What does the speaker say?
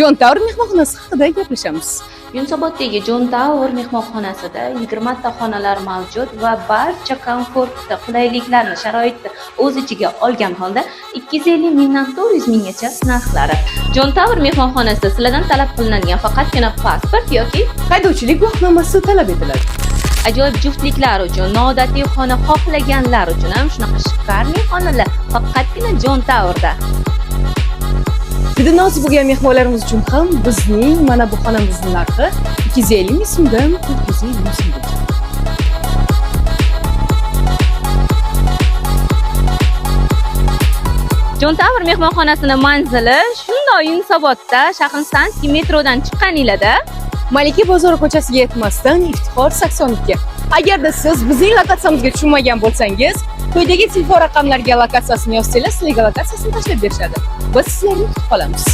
Jon Tower mehmonxonasi haqida gaplashamiz. Yunusoboddagi Jon Tower mehmonxonasida 20 ta xonalar mavjud va barcha komfortni, qulayliklarni, sharoitni o'z ichiga olgan holda 250 mingdan 400 minggacha narxlari. Jon Tower mehmonxonasida sizlardan talab qilinadigan faqatgina pasport yoki Haydovchilik guvohnomasi talab etiladi. ajoyib juftliklar uchun, noodatiy xona xohlaganlar uchun ham shunaqa shikarli xonalar faqatgina Jon Towerda. Juda nozik bo'lgan mehmonlarimiz uchun ham bizning mana bu xonamizning narxi 250 ming so'mdan 450 ming so'mgacha. Jon Tower mehmonxonasini manzili shundoq Yunusobodda Shahristonskiy metrodan chiqqaninglarda Malika bozori ko'chasiga yetmasdan Iftixor 82. Agarda siz bizning lokatsiyamizga tushunmagan bo'lsangiz, quyidagi telefon raqamlariga lokatsiyasini yozsangiz, sizlarga lokatsiyasini tashlab berishadi. Biz sizlarni kutib qolamiz.